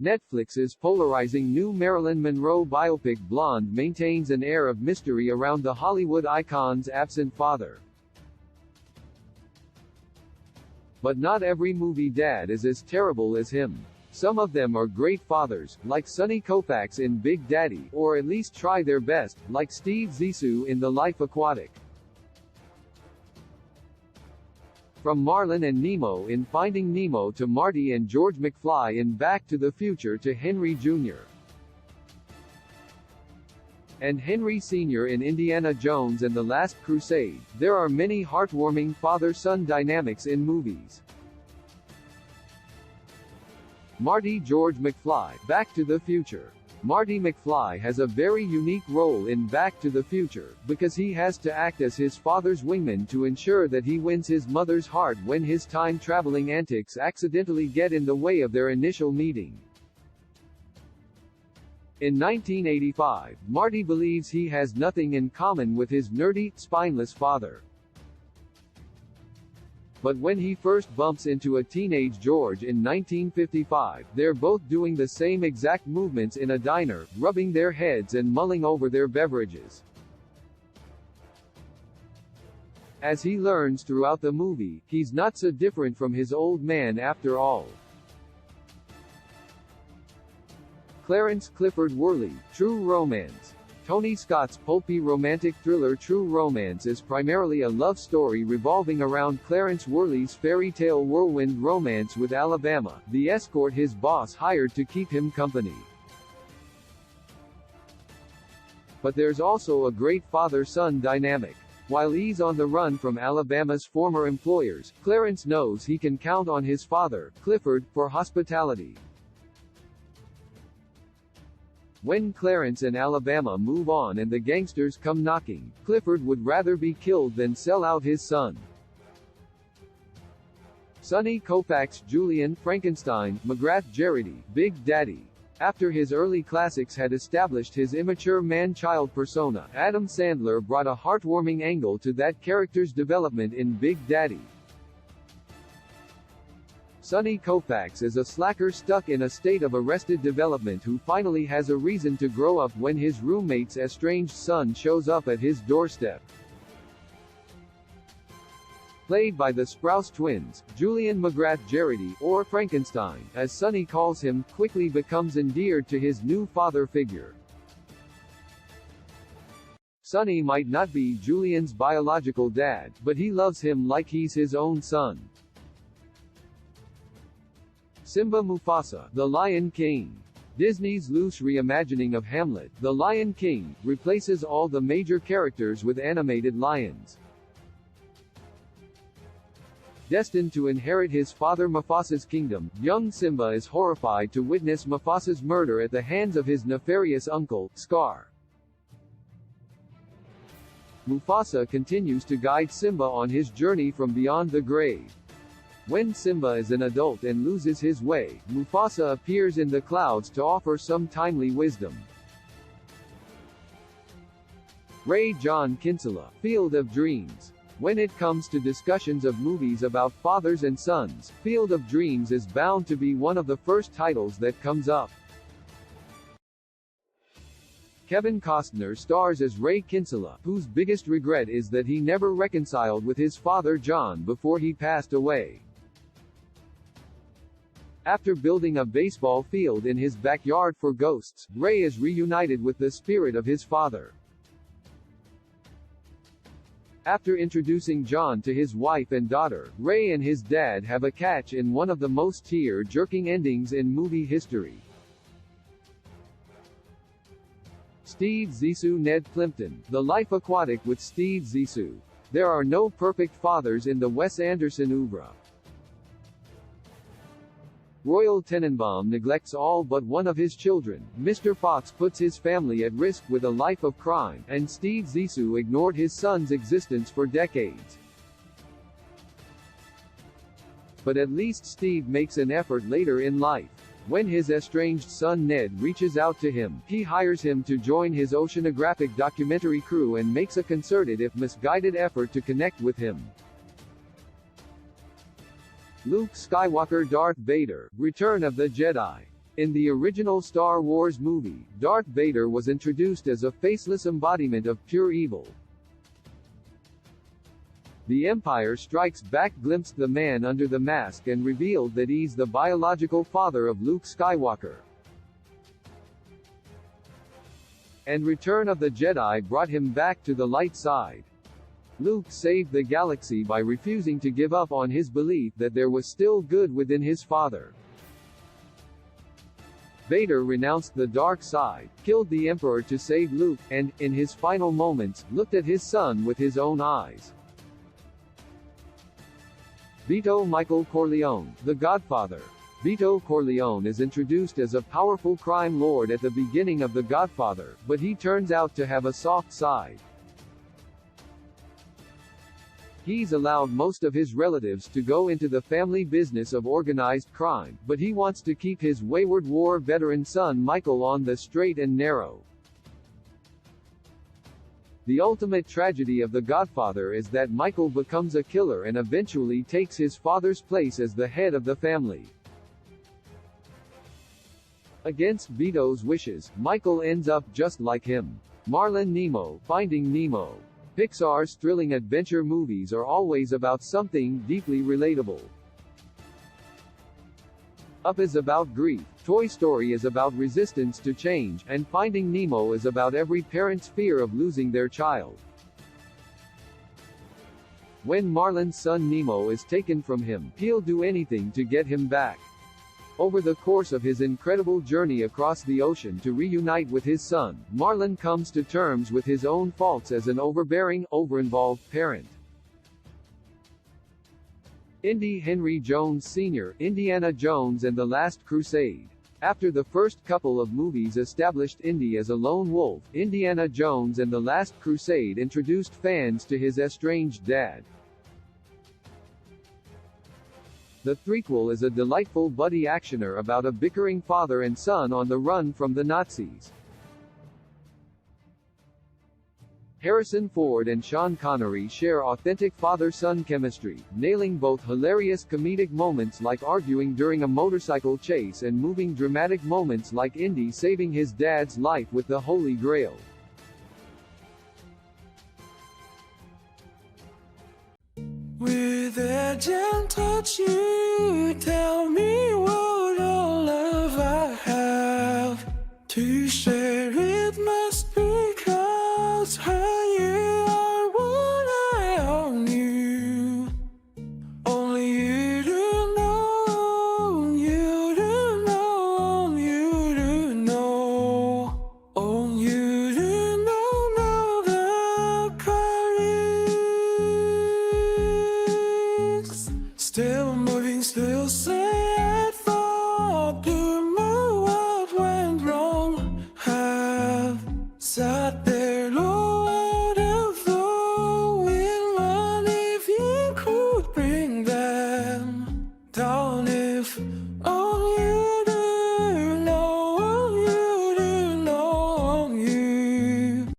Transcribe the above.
Netflix's polarizing new Marilyn Monroe biopic Blonde maintains an air of mystery around the Hollywood icon's absent father. But not every movie dad is as terrible as him. Some of them are great fathers, like Sonny Koufax in Big Daddy, or at least try their best, like Steve Zissou in The Life Aquatic. From Marlin and Nemo in Finding Nemo to Marty and George McFly in Back to the Future to Henry Jr. and Henry Sr. in Indiana Jones and the Last Crusade, there are many heartwarming father-son dynamics in movies. Marty George McFly, Back to the Future. Marty McFly has a very unique role in Back to the Future, because he has to act as his father's wingman to ensure that he wins his mother's heart when his time-traveling antics accidentally get in the way of their initial meeting. In 1985, Marty believes he has nothing in common with his nerdy, spineless father. But when he first bumps into a teenage George in 1955, they're both doing the same exact movements in a diner, rubbing their heads and mulling over their beverages. As he learns throughout the movie, he's not so different from his old man after all. Clarence Clifford Worley, True Romance. Tony Scott's pulpy romantic thriller True Romance is primarily a love story revolving around Clarence Worley's fairy tale whirlwind romance with Alabama, the escort his boss hired to keep him company. But there's also a great father-son dynamic. While he's on the run from Alabama's former employers, Clarence knows he can count on his father, Clifford, for hospitality. When Clarence and Alabama move on and the gangsters come knocking, Clifford would rather be killed than sell out his son. Sonny Koufax Julian Frankenstein McGrath Jerry, Big Daddy. After his early classics had established his immature man-child persona, Adam Sandler brought a heartwarming angle to that character's development in Big Daddy. Sonny Koufax is a slacker stuck in a state of arrested development who finally has a reason to grow up when his roommate's estranged son shows up at his doorstep. Played by the Sprouse twins, Julian McGrath Jerry, or Frankenstein, as Sonny calls him, quickly becomes endeared to his new father figure. Sonny might not be Julian's biological dad, but he loves him like he's his own son. Simba Mufasa, The Lion King. Disney's loose reimagining of Hamlet, The Lion King, replaces all the major characters with animated lions. Destined to inherit his father Mufasa's kingdom, young Simba is horrified to witness Mufasa's murder at the hands of his nefarious uncle, Scar. Mufasa continues to guide Simba on his journey from beyond the grave. When Simba is an adult and loses his way, Mufasa appears in the clouds to offer some timely wisdom. Ray John Kinsella, Field of Dreams. When it comes to discussions of movies about fathers and sons, Field of Dreams is bound to be one of the first titles that comes up. Kevin Costner stars as Ray Kinsella, whose biggest regret is that he never reconciled with his father John before he passed away. After building a baseball field in his backyard for ghosts, Ray is reunited with the spirit of his father. After introducing John to his wife and daughter, Ray and his dad have a catch in one of the most tear-jerking endings in movie history. Steve Zissou Ned Plimpton, The Life Aquatic with Steve Zissou. There are no perfect fathers in the Wes Anderson oeuvre. Royal Tenenbaum neglects all but one of his children, Mr. Fox puts his family at risk with a life of crime, and Steve Zissou ignored his son's existence for decades. But at least Steve makes an effort later in life. When his estranged son Ned reaches out to him, he hires him to join his oceanographic documentary crew and makes a concerted if misguided effort to connect with him. Luke Skywalker Darth Vader, Return of the Jedi. In the original Star Wars movie, Darth Vader was introduced as a faceless embodiment of pure evil. The Empire Strikes Back glimpsed the man under the mask and revealed that he's the biological father of Luke Skywalker. And Return of the Jedi brought him back to the light side. Luke saved the galaxy by refusing to give up on his belief that there was still good within his father. Vader renounced the dark side, killed the Emperor to save Luke, and, in his final moments, looked at his son with his own eyes. Vito Michael Corleone, The Godfather. Vito Corleone is introduced as a powerful crime lord at the beginning of The Godfather, but he turns out to have a soft side. He's allowed most of his relatives to go into the family business of organized crime, but he wants to keep his wayward war veteran son Michael on the straight and narrow. The ultimate tragedy of The Godfather is that Michael becomes a killer and eventually takes his father's place as the head of the family. Against Vito's wishes, Michael ends up just like him. Marlin Nemo, Finding Nemo. Pixar's thrilling adventure movies are always about something deeply relatable. Up is about grief, Toy Story is about resistance to change, and Finding Nemo is about every parent's fear of losing their child. When Marlin's son Nemo is taken from him, he'll do anything to get him back. Over the course of his incredible journey across the ocean to reunite with his son, Marlin comes to terms with his own faults as an overbearing, overinvolved parent. Indy Henry Jones Sr., Indiana Jones and the Last Crusade. After the first couple of movies established Indy as a lone wolf, Indiana Jones and the Last Crusade introduced fans to his estranged dad. The threequel is a delightful buddy actioner about a bickering father and son on the run from the Nazis. Harrison Ford and Sean Connery share authentic father-son chemistry, nailing both hilarious comedic moments like arguing during a motorcycle chase and moving dramatic moments like Indy saving his dad's life with the Holy Grail. With a gentle touch you tell me